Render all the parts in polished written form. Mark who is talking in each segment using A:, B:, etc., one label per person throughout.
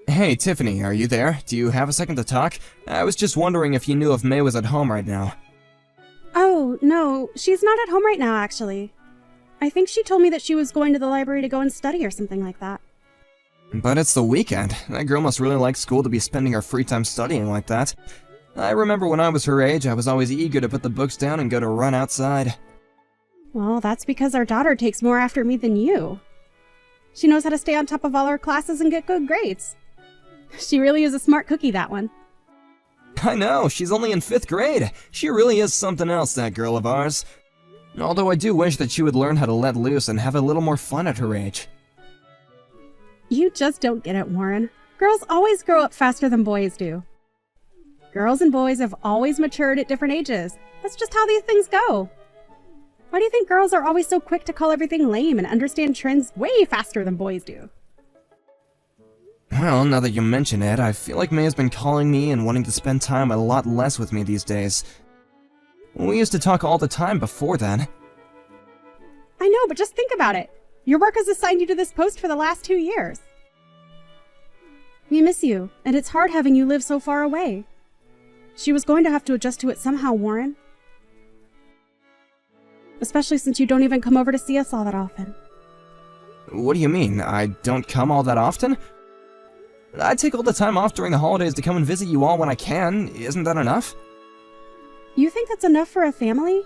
A: Hey, Tiffany, are you there? Do you have a second to talk? I was just wondering if you knew if May was at home right now.
B: Oh, no, she's not at home right now, actually. I think she told me that she was going to the library to go and study or something like that.
A: But it's the weekend. That girl must really like school to be spending her free time studying like that. I remember when I was her age, I was always eager to put the books down and go to run outside.
B: Well, that's because our daughter takes more after me than you. She knows how to stay on top of all her classes and get good grades. She really is a smart cookie, that one.
A: I know, she's only in 5th grade. She really is something else, that girl of ours. Although I do wish that she would learn how to let loose and have a little more fun at her age.
B: You just don't get it, Warren. Girls always grow up faster than boys do. Girls and boys have always matured at different ages. That's just how these things go. Why do you think girls are always so quick to call everything lame and understand trends way faster than boys do?
A: Well, now that you mention it, I feel like May has been calling me and wanting to spend time a lot less with me these days. We used to talk all the time before then.
B: I know, but just think about it. Your work has assigned you to this post for the last 2 years. We miss you, and it's hard having you live so far away. She was going to have to adjust to it somehow, Warren. Especially since you don't even come over to see us all that often.
A: What do you mean? I don't come all that often? I take all the time off during the holidays to come and visit you all when I can. Isn't that enough?
B: You think that's enough for a family?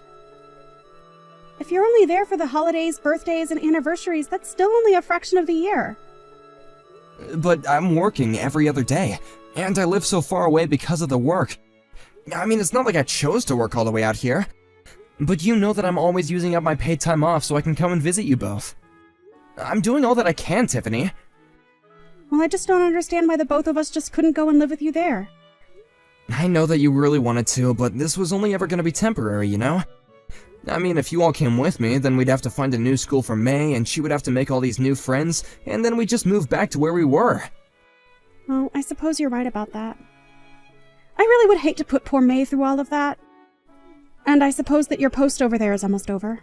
B: If you're only there for the holidays, birthdays, and anniversaries, that's still only a fraction of the year.
A: But I'm working every other day, and I live so far away because of the work. I mean, it's not like I chose to work all the way out here. But you know that I'm always using up my paid time off so I can come and visit you both. I'm doing all that I can, Tiffany.
B: Well, I just don't understand why the both of us just couldn't go and live with you there.
A: I know that you really wanted to, but this was only ever going to be temporary, you know? I mean, if you all came with me, then we'd have to find a new school for May, and she would have to make all these new friends, and then we'd just move back to where we were.
B: Well, I suppose you're right about that. I really would hate to put poor May through all of that. And I suppose that your post over there is almost over.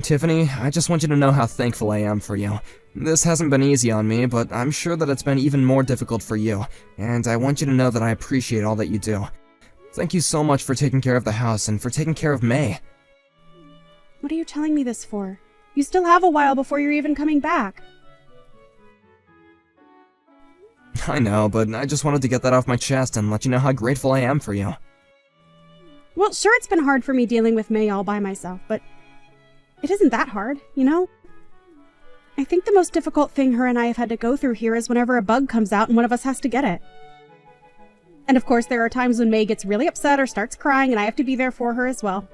A: Tiffany, I just want you to know how thankful I am for you. This hasn't been easy on me, but I'm sure that it's been even more difficult for you, and I want you to know that I appreciate all that you do. Thank you so much for taking care of the house and for taking care of May.
B: What are you telling me this for? You still have a while before you're even coming back.
A: I know, but I just wanted to get that off my chest and let you know how grateful I am for you.
B: Well, sure, it's been hard for me dealing with May all by myself, but it isn't that hard, you know? I think the most difficult thing her and I have had to go through here is whenever a bug comes out and one of us has to get it. And of course, there are times when May gets really upset or starts crying and I have to be there for her as well.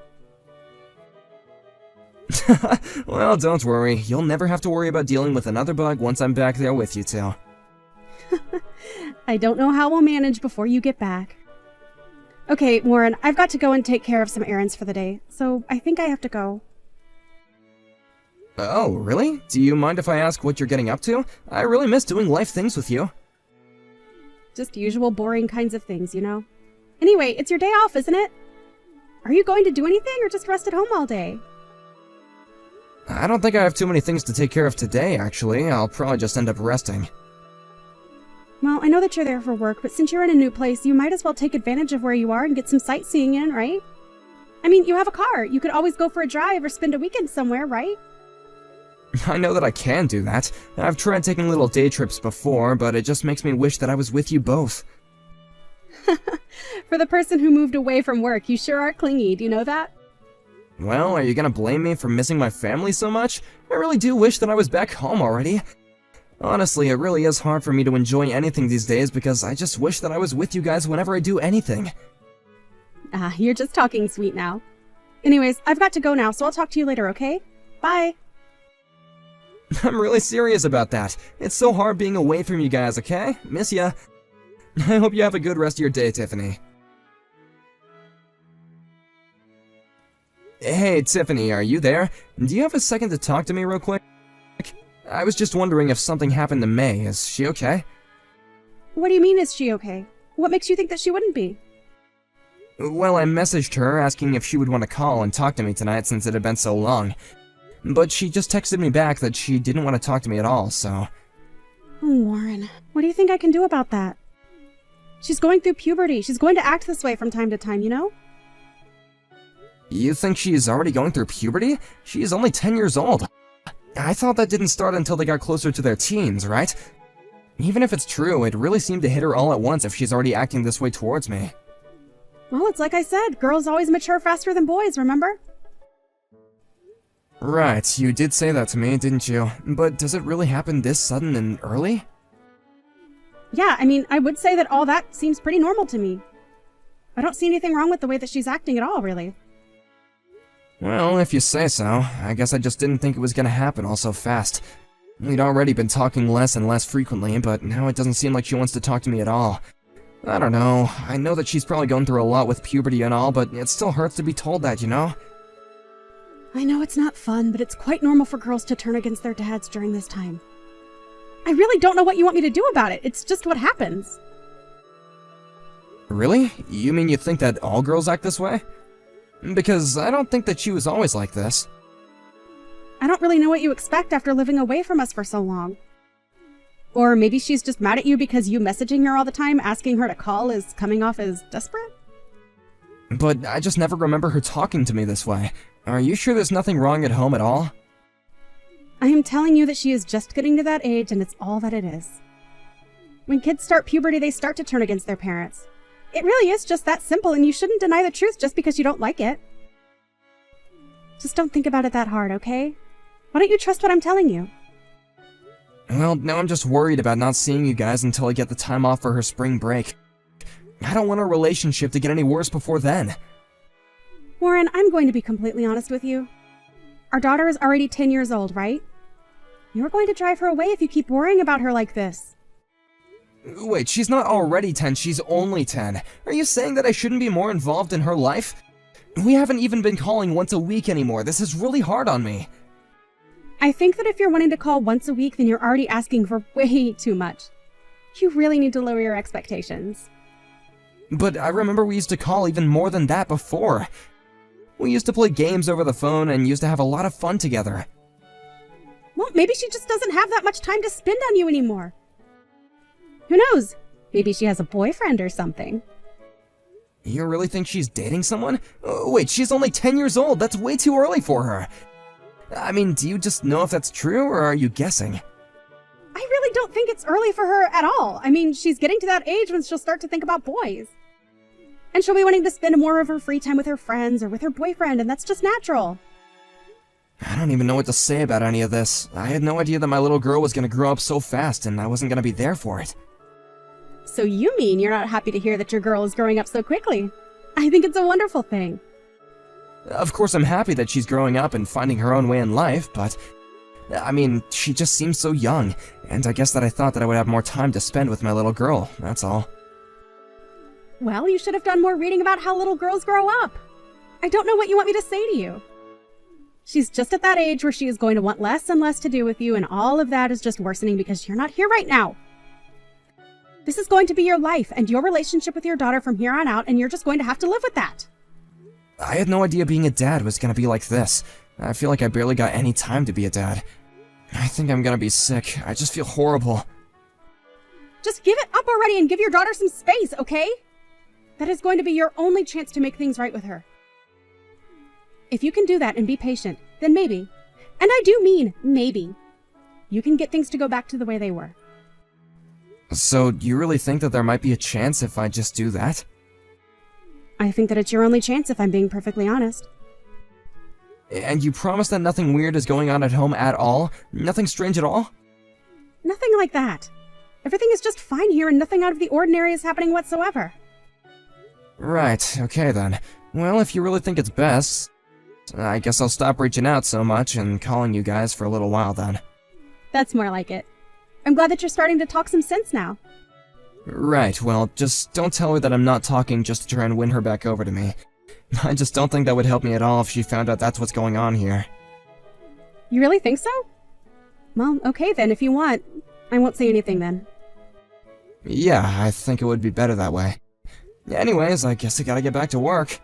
A: Well, don't worry. You'll never have to worry about dealing with another bug once I'm back there with you two.
B: I don't know how we'll manage before you get back. Okay, Warren, I've got to go and take care of some errands for the day, so I think I have to go.
A: Oh, really? Do you mind if I ask what you're getting up to? I really miss doing life things with you.
B: Just usual boring kinds of things, you know? Anyway, it's your day off, isn't it? Are you going to do anything or just rest at home all day?
A: I don't think I have too many things to take care of today, actually. I'll probably just end up resting.
B: Well, I know that you're there for work, but since you're in a new place, you might as well take advantage of where you are and get some sightseeing in, right? I mean, you have a car. You could always go for a drive or spend a weekend somewhere, right?
A: I know that I can do that. I've tried taking little day trips before, but it just makes me wish that I was with you both.
B: For the person who moved away from work, you sure are clingy, do you know that?
A: Well, are you gonna blame me for missing my family so much? I really do wish that I was back home already. Honestly, it really is hard for me to enjoy anything these days because I just wish that I was with you guys whenever I do anything.
B: Ah, you're just talking sweet now. Anyways, I've got to go now, so I'll talk to you later, okay? Bye!
A: I'm really serious about that. It's so hard being away from you guys, okay? Miss ya. I hope you have a good rest of your day, Tiffany. Hey, Tiffany, are you there? Do you have a second to talk to me real quick? I was just wondering if something happened to May. Is she okay?
B: What do you mean, is she okay? What makes you think that she wouldn't be?
A: Well, I messaged her asking if she would want to call and talk to me tonight since it had been so long. But she just texted me back that she didn't want to talk to me at all, so...
B: Oh, Warren, what do you think I can do about that? She's going through puberty. She's going to act this way from time to time, you know?
A: You think she's already going through puberty? She's only 10 years old. I thought that didn't start until they got closer to their teens, right? Even if it's true, it really seemed to hit her all at once if she's already acting this way towards me.
B: Well, it's like I said, girls always mature faster than boys, remember?
A: Right, you did say that to me, didn't you? But does it really happen this sudden and early?
B: Yeah, I mean, I would say that all that seems pretty normal to me. I don't see anything wrong with the way that she's acting at all, really.
A: Well, if you say so, I guess I just didn't think it was gonna happen all so fast. We'd already been talking less and less frequently, but now it doesn't seem like she wants to talk to me at all. I don't know, I know that she's probably going through a lot with puberty and all, but it still hurts to be told that, you know?
B: I know it's not fun, but it's quite normal for girls to turn against their dads during this time. I really don't know what you want me to do about it. It's just what happens.
A: Really? You mean you think that all girls act this way? Because I don't think that she was always like this.
B: I don't really know what you expect after living away from us for so long. Or maybe she's just mad at you because you messaging her all the time, asking her to call is coming off as desperate?
A: But I just never remember her talking to me this way. Are you sure there's nothing wrong at home at all?
B: I am telling you that she is just getting to that age and it's all that it is. When kids start puberty, they start to turn against their parents. It really is just that simple, and you shouldn't deny the truth just because you don't like it. Just don't think about it that hard, okay? Why don't you trust what I'm telling you?
A: Well, now I'm just worried about not seeing you guys until I get the time off for her spring break. I don't want our relationship to get any worse before then.
B: Warren, I'm going to be completely honest with you. Our daughter is already 10 years old, right? You're going to drive her away if you keep worrying about her like this.
A: Wait, she's not already 10, she's only 10. Are you saying that I shouldn't be more involved in her life? We haven't even been calling once a week anymore. This is really hard on me.
B: I think that if you're wanting to call once a week, then you're already asking for way too much. You really need to lower your expectations.
A: But I remember we used to call even more than that before. We used to play games over the phone and used to have a lot of fun together.
B: Well, maybe she just doesn't have that much time to spend on you anymore. Who knows? Maybe she has a boyfriend or something.
A: You really think she's dating someone? Wait, she's only 10 years old. That's way too early for her. I mean, do you just know if that's true, or are you guessing?
B: I really don't think it's early for her at all. I mean, she's getting to that age when she'll start to think about boys. And she'll be wanting to spend more of her free time with her friends or with her boyfriend, and that's just natural.
A: I don't even know what to say about any of this. I had no idea that my little girl was gonna grow up so fast, and I wasn't gonna be there for it.
B: So you mean you're not happy to hear that your girl is growing up so quickly? I think it's a wonderful thing.
A: Of course, I'm happy that she's growing up and finding her own way in life, but I mean, she just seems so young, and I guess that I thought that I would have more time to spend with my little girl, that's all.
B: Well, you should have done more reading about how little girls grow up. I don't know what you want me to say to you. She's just at that age where she is going to want less and less to do with you, and all of that is just worsening because you're not here right now. This is going to be your life and your relationship with your daughter from here on out, and you're just going to have to live with that.
A: I had no idea being a dad was gonna be like this. I feel like I barely got any time to be a dad. I think I'm gonna be sick. I just feel horrible.
B: Just give it up already and give your daughter some space, okay? That is going to be your only chance to make things right with her. If you can do that and be patient, then maybe, and I do mean maybe, you can get things to go back to the way they were.
A: So, do you really think that there might be a chance if I just do that?
B: I think that it's your only chance if I'm being perfectly honest.
A: And you promise that nothing weird is going on at home at all? Nothing strange at all?
B: Nothing like that. Everything is just fine here and nothing out of the ordinary is happening whatsoever.
A: Right, okay then. Well, if you really think it's best, I guess I'll stop reaching out so much and calling you guys for a little while then.
B: That's more like it. I'm glad that you're starting to talk some sense now.
A: Right, well, just don't tell her that I'm not talking just to try and win her back over to me. I just don't think that would help me at all if she found out that's what's going on here.
B: You really think so? Well, okay then, if you want. I won't say anything then.
A: Yeah, I think it would be better that way. Anyways, I guess I gotta get back to work.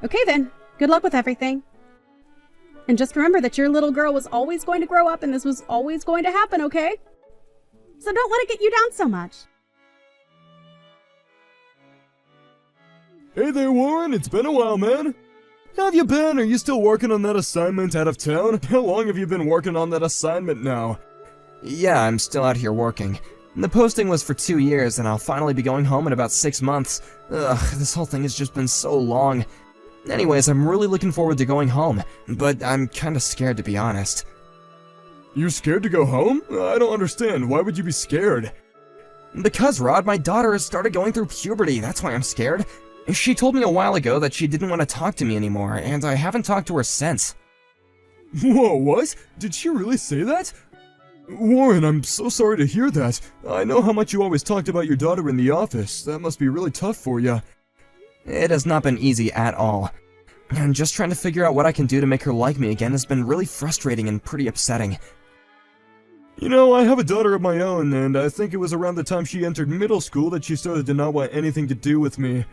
B: Okay then, good luck with everything. And just remember that your little girl was always going to grow up and this was always going to happen, okay? so don't let it get you down so much.
C: Hey there, Warren, it's been a while, man. How have you been? Are you still working on that assignment out of town? How long have you been working on that assignment now?
A: Yeah, I'm still out here working. The posting was for 2 years, and I'll finally be going home in about 6 months. Ugh, this whole thing has just been so long. Anyways, I'm really looking forward to going home, but I'm kinda scared to be honest.
C: You're scared to go home? I don't understand. Why would you be scared?
A: Because, Rod, my daughter has started going through puberty, that's why I'm scared. She told me a while ago that she didn't want to talk to me anymore, and I haven't talked to her since.
C: Whoa, what? Did she really say that? Warren, I'm so sorry to hear that. I know how much you always talked about your daughter in the office. That must be really tough for you.
A: It has not been easy at all. And just trying to figure out what I can do to make her like me again has been really frustrating and pretty upsetting.
C: You know, I have a daughter of my own, and I think it was around the time she entered middle school that she started to not want anything to do with me.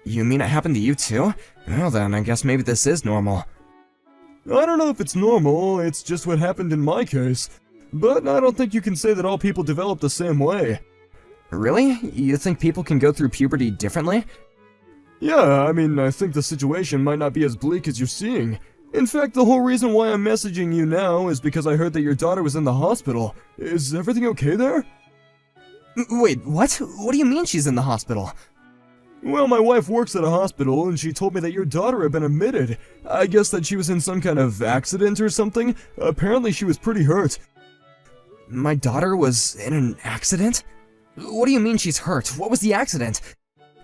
A: You mean it happened to you too? Well then, I guess maybe this is normal.
C: I don't know if it's normal, it's just what happened in my case. But I don't think you can say that all people develop the same way.
A: Really? You think people can go through puberty differently?
C: Yeah, I mean, I think the situation might not be as bleak as you're seeing. In fact, the whole reason why I'm messaging you now is because I heard that your daughter was in the hospital. Is everything okay there?
A: Wait, what? What do you mean she's in the hospital?
C: Well, my wife works at a hospital, and she told me that your daughter had been admitted. I guess that she was in some kind of accident or something. Apparently she was pretty hurt.
A: My daughter was in an accident? What do you mean she's hurt? What was the accident?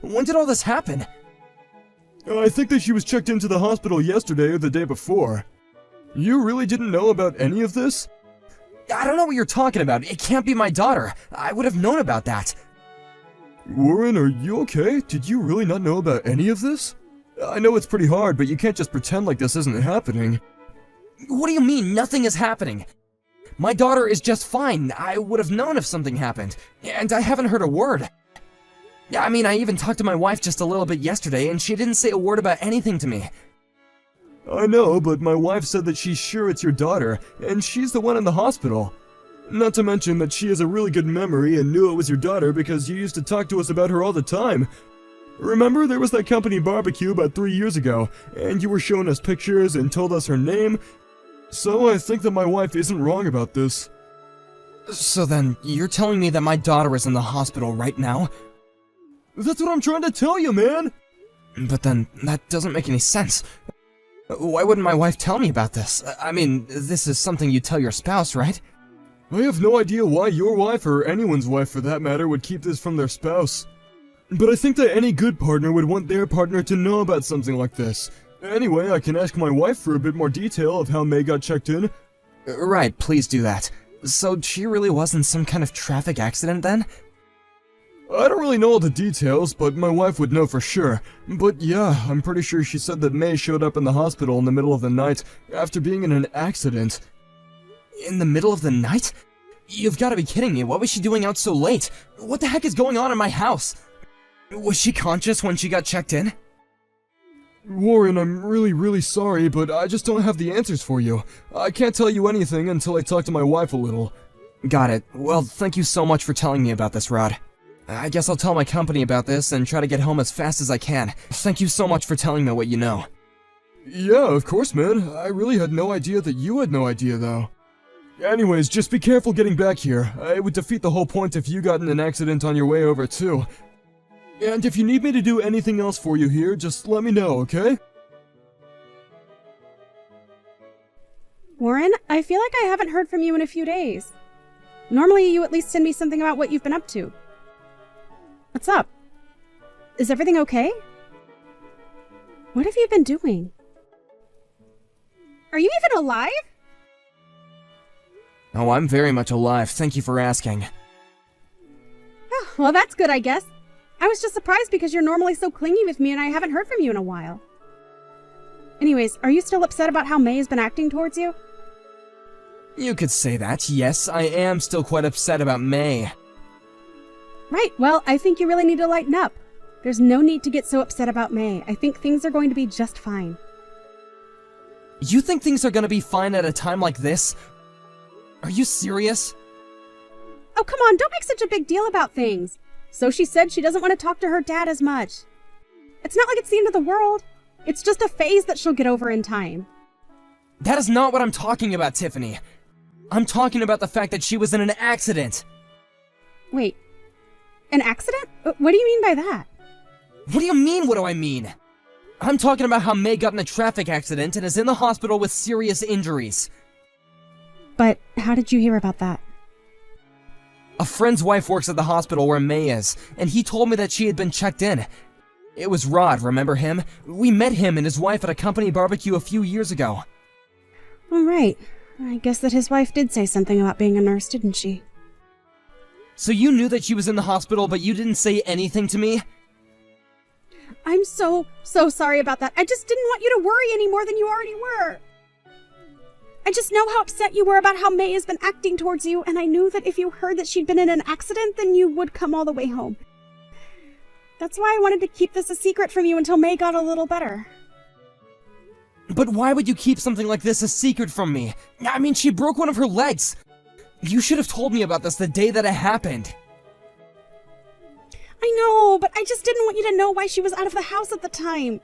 A: When did all this happen?
C: I think that she was checked into the hospital yesterday or the day before. You really didn't know about any of this?
A: I don't know what you're talking about. It can't be my daughter. I would have known about that.
C: Warren, are you okay? Did you really not know about any of this? I know it's pretty hard, but you can't just pretend like this isn't happening.
A: What do you mean nothing is happening? My daughter is just fine. I would have known if something happened. And I haven't heard a word. I mean, I even talked to my wife just a little bit yesterday, and she didn't say a word about anything to me.
C: I know, but my wife said that she's sure it's your daughter, and she's the one in the hospital. Not to mention that she has a really good memory and knew it was your daughter because you used to talk to us about her all the time. Remember, there was that company barbecue about 3 years ago, and you were showing us pictures and told us her name? So I think that my wife isn't wrong about this.
A: So then, you're telling me that my daughter is in the hospital right now?
C: That's what I'm trying to tell you, man!
A: But then, that doesn't make any sense. Why wouldn't my wife tell me about this? I mean, this is something you tell your spouse, right?
C: I have no idea why your wife, or anyone's wife for that matter, would keep this from their spouse. But I think that any good partner would want their partner to know about something like this. Anyway, I can ask my wife for a bit more detail of how May got checked in.
A: Right, please do that. So she really was in some kind of traffic accident then?
C: I don't really know all the details, but my wife would know for sure. But yeah, I'm pretty sure she said that May showed up in the hospital in the middle of the night after being in an accident.
A: In the middle of the night? You've got to be kidding me. What was she doing out so late? What the heck is going on in my house? Was she conscious when she got checked in?
C: Warren, I'm really sorry, but I just don't have the answers for you. I can't tell you anything until I talk to my wife a little.
A: Got it. Well, thank you so much for telling me about this, Rod. I guess I'll tell my company about this and try to get home as fast as I can. Thank you so much for telling me what you know.
C: Yeah, of course, man. I really had no idea that you had no idea, though. Anyways, just be careful getting back here. It would defeat the whole point if you got in an accident on your way over, too. And if you need me to do anything else for you here, just let me know, okay?
B: Warren, I feel like I haven't heard from you in a few days. Normally, you at least send me something about what you've been up to. What's up? Is everything okay? What have you been doing? Are you even alive?
A: Oh, I'm very much alive. Thank you for asking.
B: Oh, well, that's good, I guess. I was just surprised because you're normally so clingy with me and I haven't heard from you in a while. Anyways, are you still upset about how May has been acting towards you?
A: You could say that. Yes, I am still quite upset about May.
B: Right, well, I think you really need to lighten up. There's no need to get so upset about May. I think things are going to be just fine.
A: You think things are gonna be fine at a time like this? Are you serious?
B: Oh, come on, don't make such a big deal about things. So she said she doesn't want to talk to her dad as much. It's not like it's the end of the world. It's just a phase that she'll get over in time.
A: That is not what I'm talking about, Tiffany. I'm talking about the fact that she was in an accident.
B: Wait, an accident? What do you mean by that?
A: What do you mean, what do I mean? I'm talking about how May got in a traffic accident and is in the hospital with serious injuries.
B: But how did you hear about that?
A: A friend's wife works at the hospital where May is, and he told me that she had been checked in. It was Rod, remember him? We met him and his wife at a company barbecue a few years ago.
B: All right. I guess that his wife did say something about being a nurse, didn't she?
A: So you knew that she was in the hospital, but you didn't say anything to me?
B: I'm so sorry about that. I just didn't want you to worry any more than you already were. I just know how upset you were about how May has been acting towards you, and I knew that if you heard that she'd been in an accident, then you would come all the way home. That's why I wanted to keep this a secret from you until May got a little better.
A: But why would you keep something like this a secret from me? I mean, she broke one of her legs. You should have told me about this the day that it happened.
B: I know, but I just didn't want you to know why she was out of the house at the time.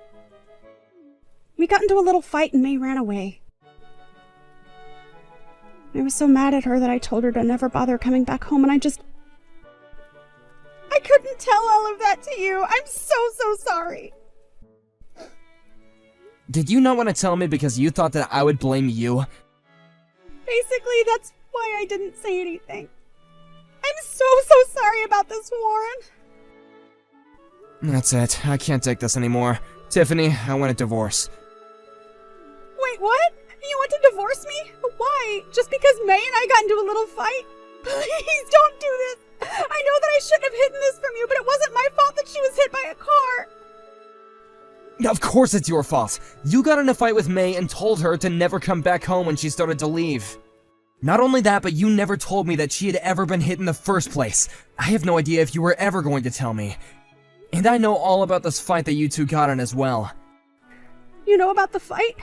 B: We got into a little fight and May ran away. I was so mad at her that I told her to never bother coming back home, and I couldn't tell all of that to you. I'm so sorry.
A: Did you not want to tell me because you thought that I would blame you?
B: Basically, that's why I didn't say anything. I'm so sorry about this, Warren.
A: That's it. I can't take this anymore. Tiffany, I want a divorce.
B: Wait, what? You want to divorce me? Why? Just because May and I got into a little fight? Please don't do this. I know that I shouldn't have hidden this from you, but it wasn't my fault that she was hit by a car.
A: Of course it's your fault. You got in a fight with May and told her to never come back home when she started to leave. Not only that, but you never told me that she had ever been hit in the first place. I have no idea if you were ever going to tell me. And I know all about this fight that you two got in as well.
B: You know about the fight?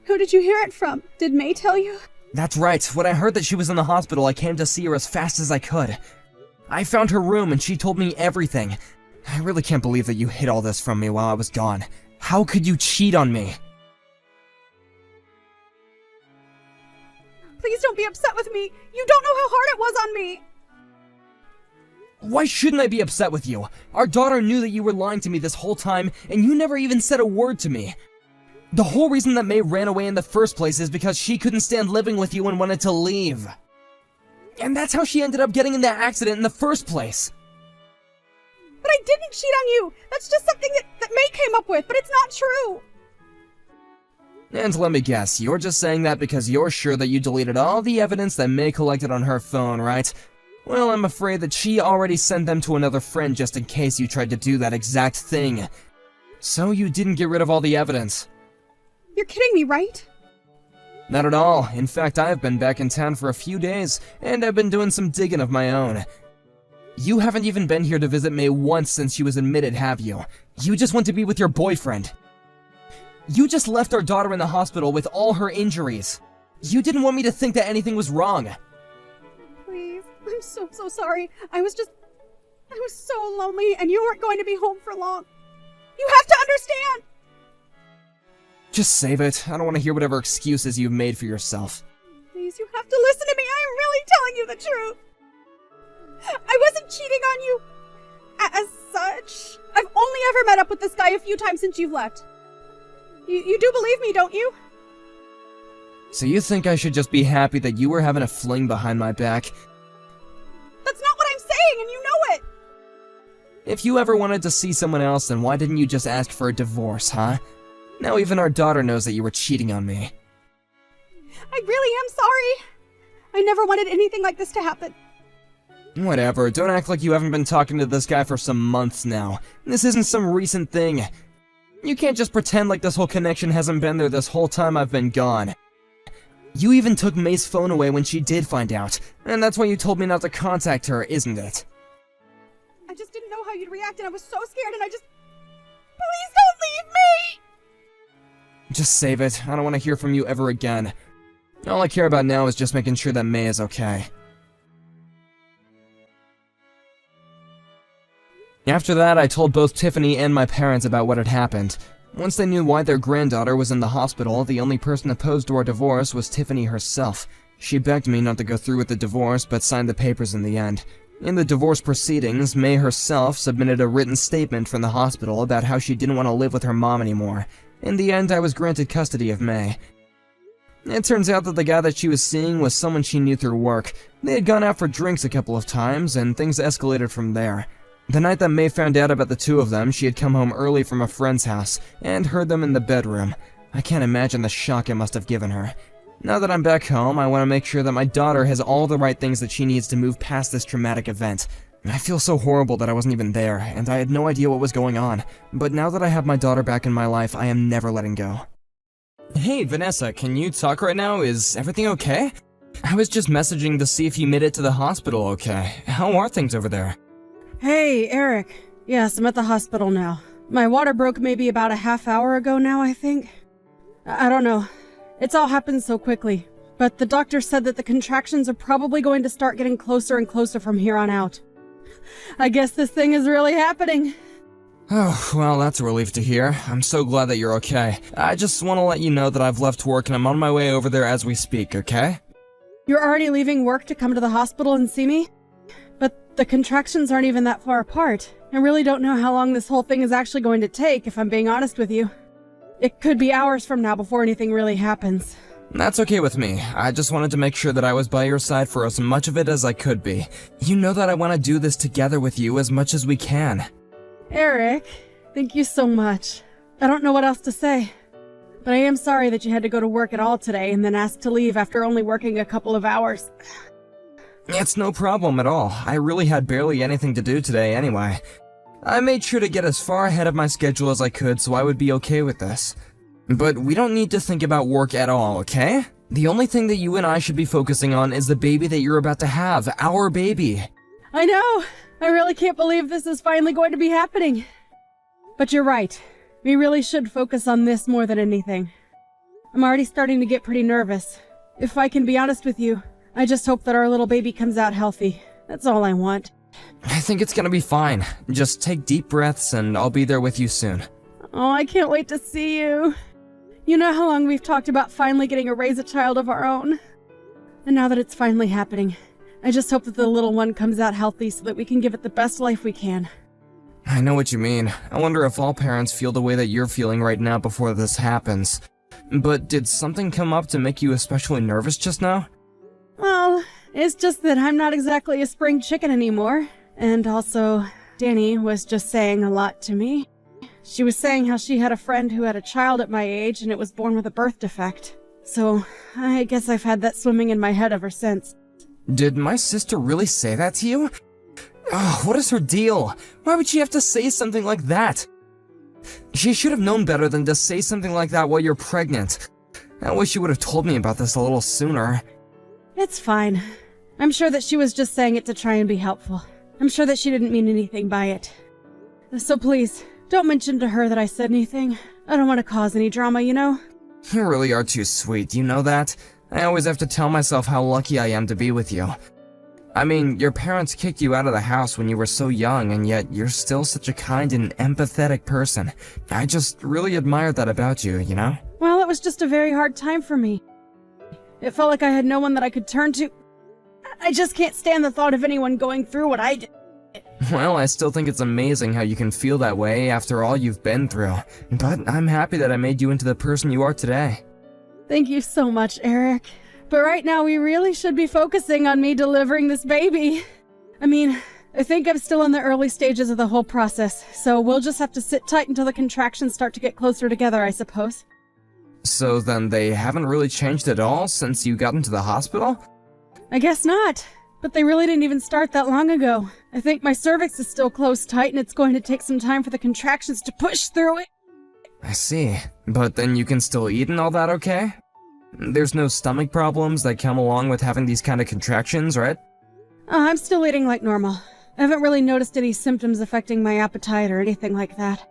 B: Who did you hear it from? Did May tell you?
A: That's right. When I heard that she was in the hospital, I came to see her as fast as I could. I found her room and she told me everything. I really can't believe that you hid all this from me while I was gone. How could you cheat on me?
B: Please don't be upset with me. You don't know how hard it was on me.
A: Why shouldn't I be upset with you? Our daughter knew that you were lying to me this whole time, and you never even said a word to me. The whole reason that May ran away in the first place is because she couldn't stand living with you and wanted to leave. And that's how she ended up getting in that accident in the first place.
B: But I didn't cheat on you. That's just something that May came up with, but it's not true.
A: And let me guess, you're just saying that because you're sure that you deleted all the evidence that May collected on her phone, right? Well, I'm afraid that she already sent them to another friend just in case you tried to do that exact thing. So you didn't get rid of all the evidence.
B: You're kidding me, right?
A: Not at all. In fact, I've been back in town for a few days, and I've been doing some digging of my own. You haven't even been here to visit May once since she was admitted, have you? You just want to be with your boyfriend. You just left our daughter in the hospital with all her injuries. You didn't want me to think that anything was wrong.
B: Please, I'm so sorry. I was so lonely, and you weren't going to be home for long. You have to understand!
A: Just save it. I don't want to hear whatever excuses you've made for yourself.
B: Please, you have to listen to me. I'm really telling you the truth. I wasn't cheating on you as such. I've only ever met up with this guy a few times since you've left. You do believe me, don't you?
A: So you think I should just be happy that you were having a fling behind my back?
B: That's not what I'm saying, and you know it!
A: If you ever wanted to see someone else, then why didn't you just ask for a divorce, huh? Now even our daughter knows that you were cheating on me.
B: I really am sorry. I never wanted anything like this to happen.
A: Whatever, don't act like you haven't been talking to this guy for some months now. This isn't some recent thing. You can't just pretend like this whole connection hasn't been there this whole time I've been gone. You even took May's phone away when she did find out, and that's why you told me not to contact her, isn't it?
B: I just didn't know how you'd react, and I was so scared, and I just... Please don't leave me!
A: Just save it. I don't want to hear from you ever again. All I care about now is just making sure that May is okay. After that, I told both Tiffany and my parents about what had happened. Once they knew why their granddaughter was in the hospital, the only person opposed to our divorce was Tiffany herself. She begged me not to go through with the divorce, but signed the papers in the end. In the divorce proceedings, May herself submitted a written statement from the hospital about how she didn't want to live with her mom anymore. In the end, I was granted custody of May. It turns out that the guy that she was seeing was someone she knew through work. They had gone out for drinks a couple of times, and things escalated from there. The night that May found out about the two of them, she had come home early from a friend's house, and heard them in the bedroom. I can't imagine the shock it must have given her. Now that I'm back home, I want to make sure that my daughter has all the right things that she needs to move past this traumatic event. I feel so horrible that I wasn't even there, and I had no idea what was going on. But now that I have my daughter back in my life, I am never letting go. Hey, Vanessa, can you talk right now? Is everything okay? I was just messaging to see if you made it to the hospital okay. How are things over there?
B: Hey, Eric. Yes, I'm at the hospital now. My water broke maybe about a half hour ago now, I think. I don't know. It's all happened so quickly. But the doctor said that the contractions are probably going to start getting closer and closer from here on out. I guess this thing is really happening.
A: Oh, well, that's a relief to hear. I'm so glad that you're okay. I just want to let you know that I've left work and I'm on my way over there as we speak, okay?
B: You're already leaving work to come to the hospital and see me? But the contractions aren't even that far apart. I really don't know how long this whole thing is actually going to take, if I'm being honest with you. It could be hours from now before anything really happens.
A: That's okay with me. I just wanted to make sure that I was by your side for as much of it as I could be. You know that I want to do this together with you as much as we can.
B: Eric, thank you so much. I don't know what else to say. But I am sorry that you had to go to work at all today and then asked to leave after only working a couple of hours.
A: It's no problem at all. I really had barely anything to do today anyway. I made sure to get as far ahead of my schedule as I could so I would be okay with this. But we don't need to think about work at all, okay? The only thing that you and I should be focusing on is the baby that you're about to have, our baby.
B: I know! I really can't believe this is finally going to be happening. But you're right. We really should focus on this more than anything. I'm already starting to get pretty nervous. If I can be honest with you, I just hope that our little baby comes out healthy. That's all I want.
A: I think it's gonna be fine. Just take deep breaths and I'll be there with you soon.
B: Oh, I can't wait to see you. You know how long we've talked about finally getting to raise a child of our own? And now that it's finally happening, I just hope that the little one comes out healthy so that we can give it the best life we can.
A: I know what you mean. I wonder if all parents feel the way that you're feeling right now before this happens. But did something come up to make you especially nervous just now?
B: Well, it's just that I'm not exactly a spring chicken anymore. And also, Danny was just saying a lot to me. She was saying how she had a friend who had a child at my age and it was born with a birth defect. So, I guess I've had that swimming in my head ever since.
A: Did my sister really say that to you? Oh, what is her deal? Why would she have to say something like that? She should have known better than to say something like that while you're pregnant. I wish you would have told me about this a little sooner.
B: It's fine. I'm sure that she was just saying it to try and be helpful. I'm sure that she didn't mean anything by it. So please, don't mention to her that I said anything. I don't want to cause any drama, you know?
A: You really are too sweet, you know that? I always have to tell myself how lucky I am to be with you. I mean, your parents kicked you out of the house when you were so young, and yet you're still such a kind and empathetic person. I just really admire that about you, you know?
B: Well, it was just a very hard time for me. It felt like I had no one that I could turn to. I just can't stand the thought of anyone going through what I did.
A: Well, I still think it's amazing how you can feel that way after all you've been through. But I'm happy that I made you into the person you are today.
B: Thank you so much, Eric. But right now, we really should be focusing on me delivering this baby. I mean, I think I'm still in the early stages of the whole process, so we'll just have to sit tight until the contractions start to get closer together, I suppose.
A: So then they haven't really changed at all since you got into the hospital?
B: I guess not. But they really didn't even start that long ago. I think my cervix is still closed tight and it's going to take some time for the contractions to push through it.
A: I see. But then you can still eat and all that, okay? There's no stomach problems that come along with having these kind of contractions, right?
B: I'm still eating like normal. I haven't really noticed any symptoms affecting my appetite or anything like that.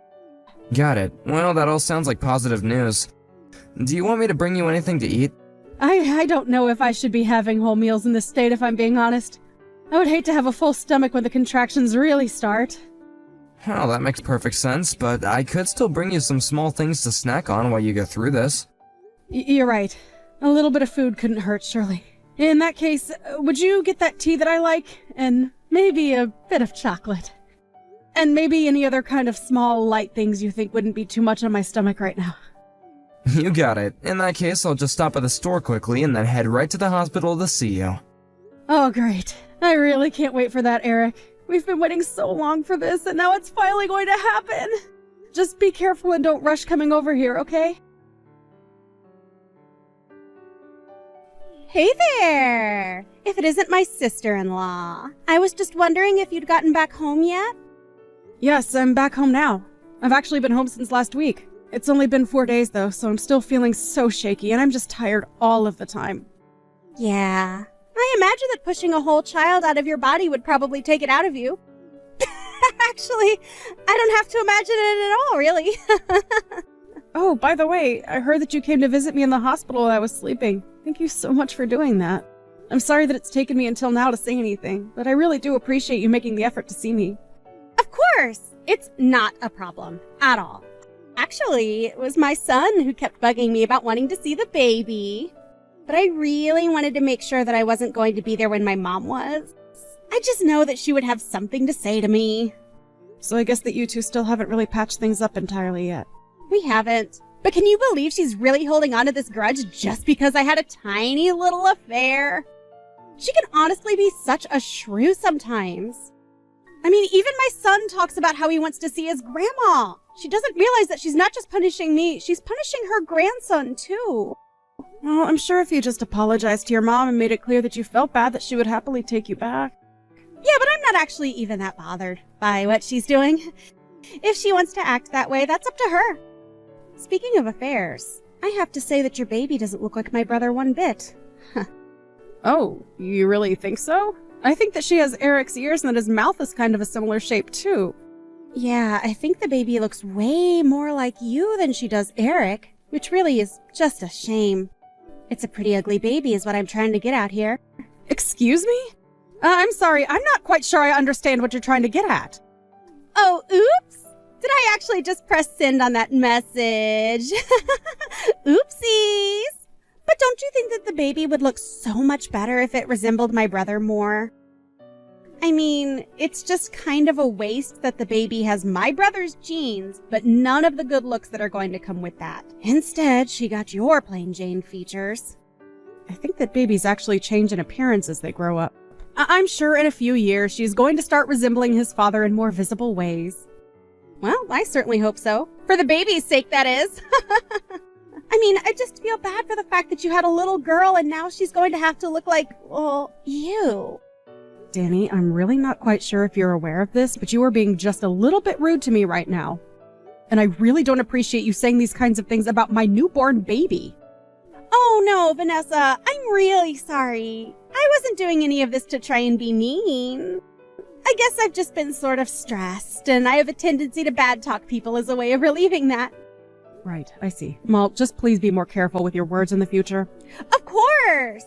A: Got it. Well, that all sounds like positive news. Do you want me to bring you anything to eat?
B: I don't know if I should be having whole meals in this state if I'm being honest. I would hate to have a full stomach when the contractions really start.
A: Well, that makes perfect sense, but I could still bring you some small things to snack on while you go through this.
B: You're right. A little bit of food couldn't hurt, surely. In that case, would you get that tea that I like? And maybe a bit of chocolate. And maybe any other kind of small, light things you think wouldn't be too much on my stomach right now.
A: You got it. In that case, I'll just stop at the store quickly and then head right to the hospital to see you.
B: Oh, great. I really can't wait for that, Eric. We've been waiting so long for this, and now it's finally going to happen. Just be careful and don't rush coming over here, okay?
D: Hey there! If it isn't my sister-in-law. I was just wondering if you'd gotten back home yet?
B: Yes, I'm back home now. I've actually been home since last week. It's only been 4 days, though, so I'm still feeling so shaky, and I'm just tired all of the time.
D: Yeah. I imagine that pushing a whole child out of your body would probably take it out of you. Actually, I don't have to imagine it at all, really.
B: Oh, by the way, I heard that you came to visit me in the hospital while I was sleeping. Thank you so much for doing that. I'm sorry that it's taken me until now to say anything, but I really do appreciate you making the effort to see me.
D: Of course! It's not a problem. At all. Actually, it was my son who kept bugging me about wanting to see the baby. But I really wanted to make sure that I wasn't going to be there when my mom was. I just know that she would have something to say to me.
B: So I guess that you two still haven't really patched things up entirely yet.
D: We haven't. But can you believe she's really holding on to this grudge just because I had a tiny little affair? She can honestly be such a shrew sometimes. I mean, even my son talks about how he wants to see his grandma. She doesn't realize that she's not just punishing me, she's punishing her grandson too.
B: Well, I'm sure if you just apologized to your mom and made it clear that you felt bad, that she would happily take you back.
D: Yeah, but I'm not actually even that bothered by what she's doing. If she wants to act that way, that's up to her. Speaking of affairs, I have to say that your baby doesn't look like my brother one bit.
B: Oh, you really think so? I think that she has Eric's ears and that his mouth is kind of a similar shape too.
D: Yeah, I think the baby looks way more like you than she does Eric, which really is just a shame. It's a pretty ugly baby is what I'm trying to get at here.
B: Excuse me? I'm sorry, I'm not quite sure I understand what you're trying to get at.
D: Oh, oops! Did I actually just press send on that message? Oopsies! But don't you think that the baby would look so much better if it resembled my brother more? I mean, it's just kind of a waste that the baby has my brother's genes, but none of the good looks that are going to come with that. Instead, she got your plain Jane features.
B: I think that babies actually change in appearance as they grow up. I'm sure in a few years she's going to start resembling his father in more visible ways.
D: Well, I certainly hope so. For the baby's sake, that is. I mean, I just feel bad for the fact that you had a little girl and now she's going to have to look like, well, you.
B: Danny, I'm really not quite sure if you're aware of this, but you are being just a little bit rude to me right now. And I really don't appreciate you saying these kinds of things about my newborn baby.
D: Oh no, Vanessa, I'm really sorry. I wasn't doing any of this to try and be mean. I guess I've just been sort of stressed, and I have a tendency to bad talk people as a way of relieving that.
B: Right, I see. Well, just please be more careful with your words in the future.
D: Of course!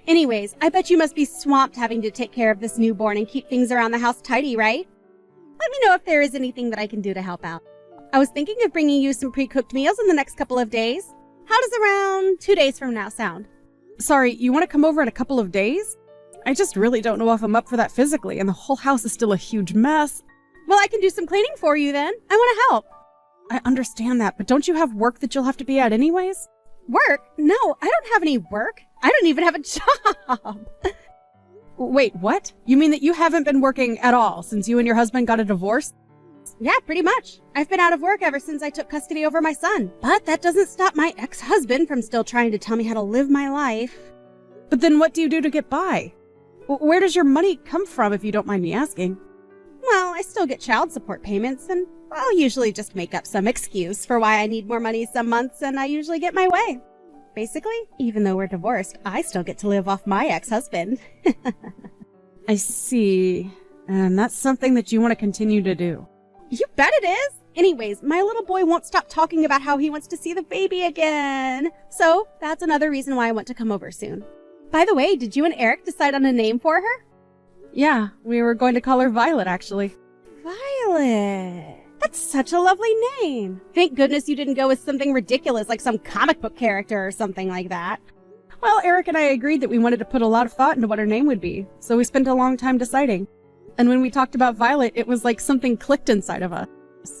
D: Anyways, I bet you must be swamped having to take care of this newborn and keep things around the house tidy, right? Let me know if there is anything that I can do to help out. I was thinking of bringing you some pre-cooked meals in the next couple of days. How does around 2 days from now sound?
B: Sorry, you want to come over in a couple of days? I just really don't know if I'm up for that physically, and the whole house is still a huge mess.
D: Well, I can do some cleaning for you then. I want to help.
B: I understand that, but don't you have work that you'll have to be at anyways?
D: Work? No, I don't have any work. I don't even have a job.
B: Wait, what? You mean that you haven't been working at all since you and your husband got a divorce?
D: Yeah, pretty much. I've been out of work ever since I took custody over my son. But that doesn't stop my ex-husband from still trying to tell me how to live my life.
B: But then what do you do to get by? Where does your money come from, if you don't mind me asking?
D: Well, I still get child support payments, and I'll usually just make up some excuse for why I need more money some months, and I usually get my way. Basically, even though we're divorced, I still get to live off my ex-husband.
B: I see. And that's something that you want to continue to do.
D: You bet it is! Anyways, my little boy won't stop talking about how he wants to see the baby again. So, that's another reason why I want to come over soon. By the way, did you and Eric decide on a name for her?
B: Yeah, we were going to call her Violet, actually.
D: Violet! Violet. That's such a lovely name. Thank goodness you didn't go with something ridiculous like some comic book character or something like that.
B: Well, Eric and I agreed that we wanted to put a lot of thought into what her name would be, so we spent a long time deciding. And when we talked about Violet, it was like something clicked inside of us.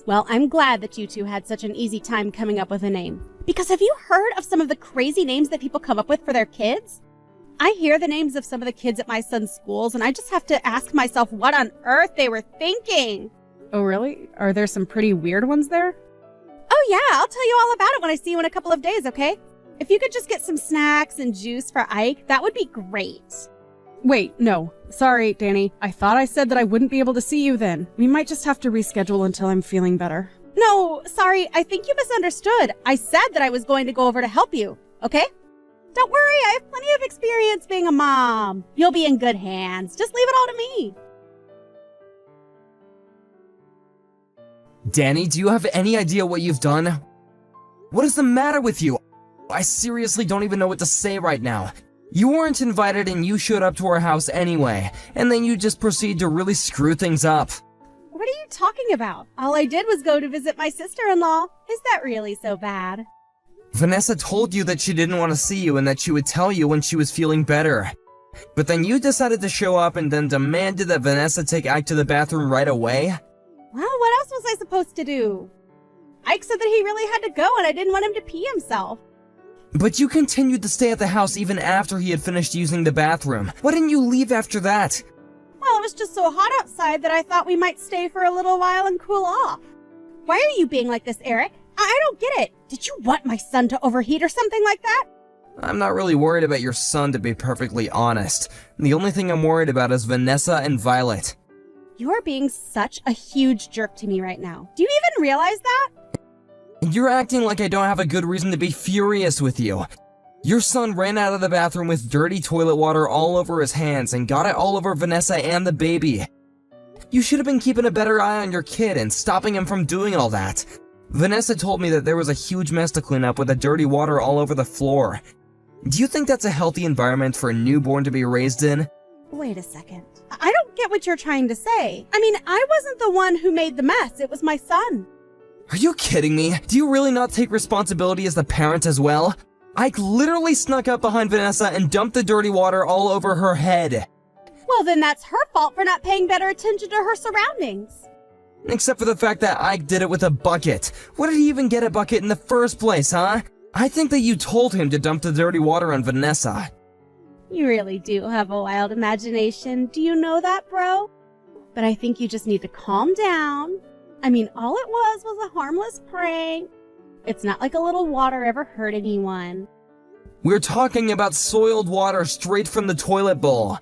D: Well, I'm glad that you two had such an easy time coming up with a name. Because have you heard of some of the crazy names that people come up with for their kids? I hear the names of some of the kids at my son's schools, and I just have to ask myself what on earth they were thinking.
B: Oh, really? Are there some pretty weird ones there?
D: Oh yeah, I'll tell you all about it when I see you in a couple of days, okay? If you could just get some snacks and juice for Ike, that would be great.
B: Wait, no. Sorry, Danny. I thought I said that I wouldn't be able to see you then. We might just have to reschedule until I'm feeling better.
D: No, sorry, I think you misunderstood. I said that I was going to go over to help you, okay? Don't worry, I have plenty of experience being a mom. You'll be in good hands. Just leave it all to me.
A: Danny, do you have any idea what you've done? What is the matter with you? I seriously don't even know what to say right now. You weren't invited and you showed up to our house anyway, and then you just proceed to really screw things up.
D: What are you talking about? All I did was go to visit my sister-in-law. Is that really so bad?
A: Vanessa told you that she didn't want to see you and that she would tell you when she was feeling better. But then you decided to show up and then demanded that Vanessa take Ike to the bathroom right away?
D: Well, what else was I supposed to do? Ike said that he really had to go and I didn't want him to pee himself.
A: But you continued to stay at the house even after he had finished using the bathroom. Why didn't you leave after that?
D: Well, it was just so hot outside that I thought we might stay for a little while and cool off. Why are you being like this, Eric? I don't get it. Did you want my son to overheat or something like that?
A: I'm not really worried about your son, to be perfectly honest. The only thing I'm worried about is Vanessa and Violet.
D: You're being such a huge jerk to me right now. Do you even realize that?
A: You're acting like I don't have a good reason to be furious with you. Your son ran out of the bathroom with dirty toilet water all over his hands and got it all over Vanessa and the baby. You should have been keeping a better eye on your kid and stopping him from doing all that. Vanessa told me that there was a huge mess to clean up with the dirty water all over the floor. Do you think that's a healthy environment for a newborn to be raised in?
D: Wait a second. I don't get what you're trying to say. I mean, I wasn't the one who made the mess. It was my son.
A: Are you kidding me? Do you really not take responsibility as the parent as well? Ike literally snuck up behind Vanessa and dumped the dirty water all over her head.
D: Well, then that's her fault for not paying better attention to her surroundings.
A: Except for the fact that Ike did it with a bucket. What did he even get a bucket in the first place, huh? I think that you told him to dump the dirty water on Vanessa.
D: You really do have a wild imagination. Do you know that, bro? But I think you just need to calm down. I mean, all it was a harmless prank. It's not like a little water ever hurt anyone.
A: We're talking about soiled water straight from the toilet bowl.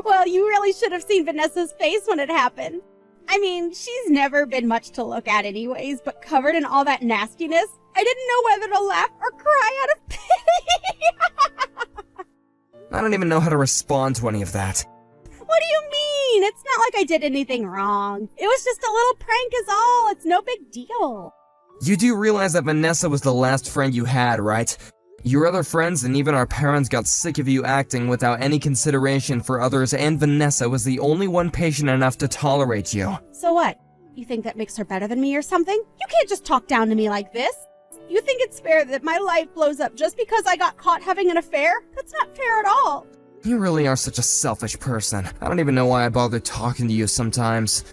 D: Well, you really should have seen Vanessa's face when it happened. I mean, she's never been much to look at anyways, but covered in all that nastiness, I didn't know whether to laugh or cry out of pity.
A: I don't even know how to respond to any of that.
D: What do you mean? It's not like I did anything wrong. It was just a little prank is all. It's no big deal.
A: You do realize that Vanessa was the last friend you had, right? Your other friends and even our parents got sick of you acting without any consideration for others, and Vanessa was the only one patient enough to tolerate you.
D: So what? You think that makes her better than me or something? You can't just talk down to me like this. You think it's fair that my life blows up just because I got caught having an affair? That's not fair at all.
A: You really are such a selfish person. I don't even know why I bother talking to you sometimes.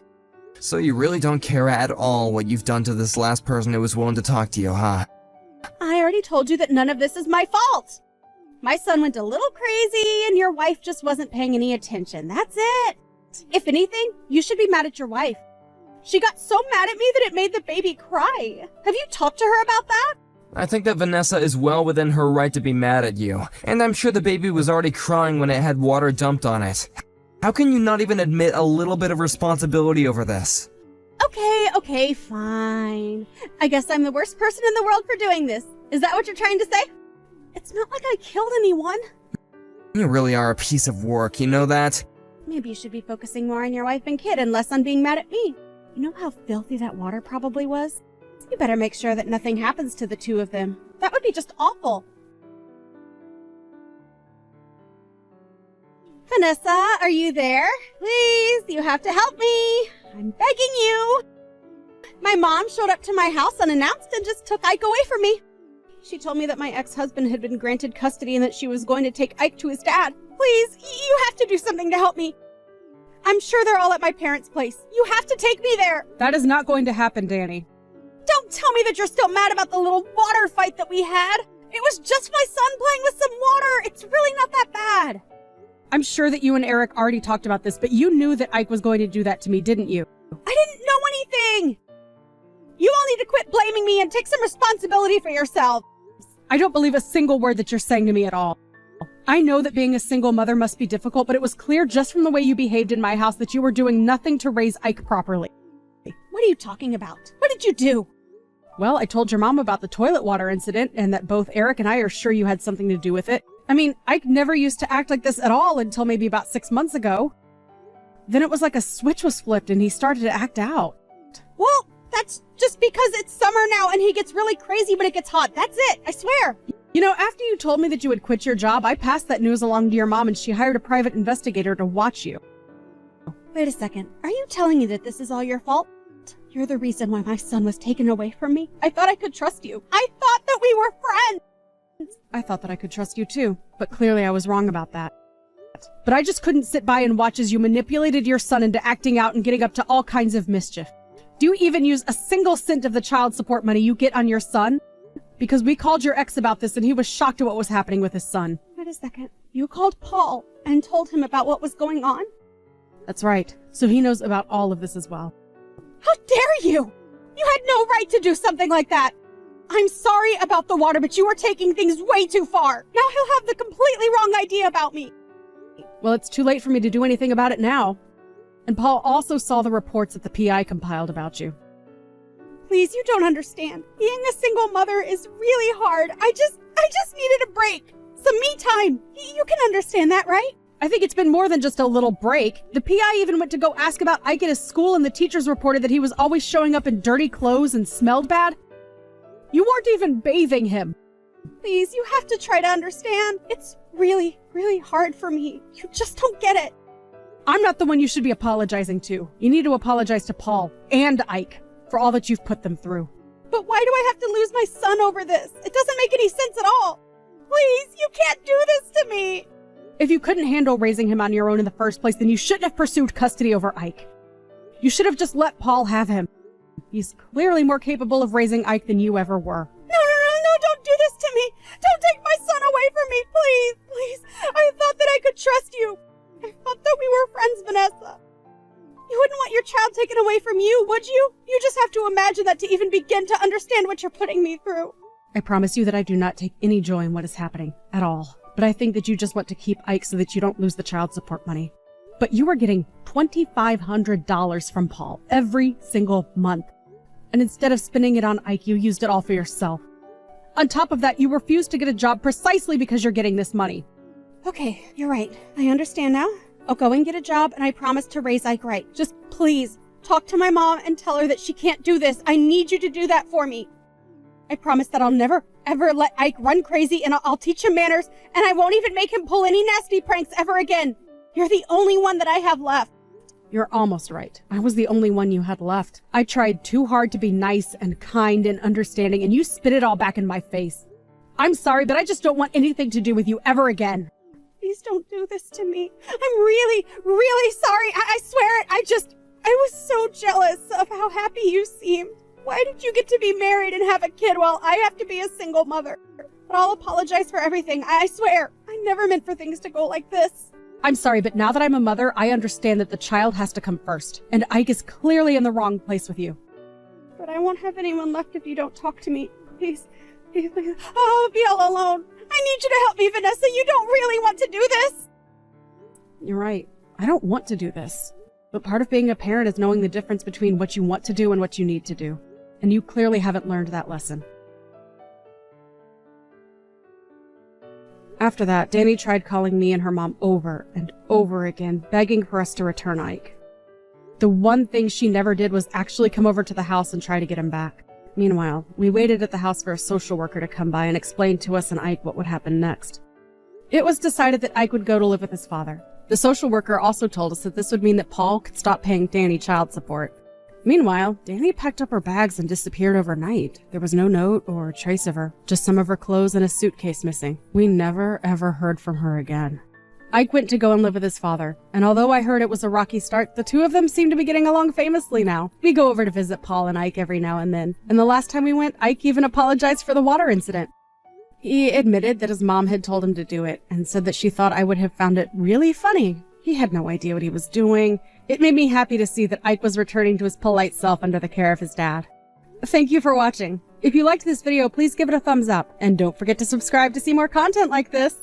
A: So you really don't care at all what you've done to this last person who was willing to talk to you, huh?
D: I already told you that none of this is my fault. My son went a little crazy and your wife just wasn't paying any attention. That's it. If anything, you should be mad at your wife. She got so mad at me that it made the baby cry. Have you talked to her about that?
A: I think that Vanessa is well within her right to be mad at you, and I'm sure the baby was already crying when it had water dumped on it. How can you not even admit a little bit of responsibility over this?
D: Okay, fine. I guess I'm the worst person in the world for doing this. Is that what you're trying to say? It's not like I killed anyone.
A: You really are a piece of work, you know that?
D: Maybe you should be focusing more on your wife and kid and less on being mad at me. You know how filthy that water probably was? You better make sure that nothing happens to the two of them. That would be just awful. Vanessa, are you there? Please, you have to help me. I'm begging you. My mom showed up to my house unannounced and just took Ike away from me. She told me that my ex-husband had been granted custody and that she was going to take Ike to his dad. Please, you have to do something to help me. I'm sure they're all at my parents' place. You have to take me there.
B: That is not going to happen, Danny.
D: Don't tell me that you're still mad about the little water fight that we had. It was just my son playing with some water. It's really not that bad.
B: I'm sure that you and Eric already talked about this, but you knew that Ike was going to do that to me, didn't you?
D: I didn't know anything. You all need to quit blaming me and take some responsibility for yourself.
B: I don't believe a single word that you're saying to me at all. I know that being a single mother must be difficult, but it was clear just from the way you behaved in my house that you were doing nothing to raise Ike properly.
D: What are you talking about? What did you do?
B: Well, I told your mom about the toilet water incident and that both Eric and I are sure you had something to do with it. I mean, Ike never used to act like this at all until maybe about 6 months ago. Then it was like a switch was flipped and he started to act out.
D: Well, that's just because it's summer now and he gets really crazy when it gets hot. That's it, I swear.
B: You know, after you told me that you would quit your job, I passed that news along to your mom and she hired a private investigator to watch you.
D: Wait a second. Are you telling me that this is all your fault? You're the reason why my son was taken away from me? I thought I could trust you. I thought that we were friends.
B: I thought that I could trust you too, but clearly I was wrong about that. But I just couldn't sit by and watch as you manipulated your son into acting out and getting up to all kinds of mischief. Do you even use a single cent of the child support money you get on your son? Because we called your ex about this and he was shocked at what was happening with his son.
D: Wait a second. You called Paul and told him about what was going on?
B: That's right. So he knows about all of this as well.
D: How dare you! You had no right to do something like that! I'm sorry about the water, but you were taking things way too far. Now he'll have the completely wrong idea about me.
B: Well, it's too late for me to do anything about it now. And Paul also saw the reports that the PI compiled about you.
D: Please, you don't understand. Being a single mother is really hard. I just needed a break. Some me time. You can understand that, right?
B: I think it's been more than just a little break. The PI even went to go ask about Ike at his school and the teachers reported that he was always showing up in dirty clothes and smelled bad. You weren't even bathing him.
D: Please, you have to try to understand. It's really, really hard for me. You just don't get it.
B: I'm not the one you should be apologizing to. You need to apologize to Paul and Ike for all that you've put them through.
D: But why do I have to lose my son over this? It doesn't make any sense at all. Please, you can't do this to me.
B: If you couldn't handle raising him on your own in the first place, then you shouldn't have pursued custody over Ike. You should have just let Paul have him. He's clearly more capable of raising Ike than you ever were.
D: No, don't do this to me. Don't take my son away from me, please. I thought that I could trust you. I thought that we were friends, Vanessa. You wouldn't want your child taken away from you, would you? You just have to imagine that to even begin to understand what you're putting me through.
B: I promise you that I do not take any joy in what is happening at all. But I think that you just want to keep Ike so that you don't lose the child support money. But you were getting $2,500 from Paul every single month. And instead of spending it on Ike, you used it all for yourself. On top of that, you refused to get a job precisely because you're getting this money.
D: Okay, you're right. I understand now. I'll go and get a job and I promise to raise Ike right. Just please, talk to my mom and tell her that she can't do this. I need you to do that for me. I promise that I'll never, ever let Ike run crazy and I'll teach him manners and I won't even make him pull any nasty pranks ever again. You're the only one that I have left.
B: You're almost right. I was the only one you had left. I tried too hard to be nice and kind and understanding, and you spit it all back in my face. I'm sorry, but I just don't want anything to do with you ever again.
D: Please don't do this to me. I'm really, really sorry. I swear it. I was so jealous of how happy you seemed. Why did you get to be married and have a kid while I have to be a single mother? But I'll apologize for everything. I swear. I never meant for things to go like this.
B: I'm sorry, but now that I'm a mother, I understand that the child has to come first, and Ike is clearly in the wrong place with you.
D: But I won't have anyone left if you don't talk to me. Please. I'll be all alone. I need you to help me, Vanessa. You don't really want to do this.
B: You're right. I don't want to do this. But part of being a parent is knowing the difference between what you want to do and what you need to do. And you clearly haven't learned that lesson. After that, Danny tried calling me and her mom over and over again, begging for us to return Ike. The one thing she never did was actually come over to the house and try to get him back. Meanwhile, we waited at the house for a social worker to come by and explain to us and Ike what would happen next. It was decided that Ike would go to live with his father,
D: The social worker also told us that this would mean that Paul could stop paying Danny child support. Meanwhile, Danny packed up her bags and disappeared overnight. There was no note or trace of her, just some of her clothes and a suitcase missing. We never ever heard from her again. Ike went to go and live with his father, and although I heard it was a rocky start, the two of them seem to be getting along famously now. We go over to visit Paul and Ike every now and then, and the last time we went, Ike even apologized for the water incident. He admitted that his mom had told him to do it, and said that she thought I would have found it really funny. He had no idea what he was doing. It made me happy to see that Ike was returning to his polite self under the care of his dad. Thank you for watching. If you liked this video, please give it a thumbs up, and don't forget to subscribe to see more content like this.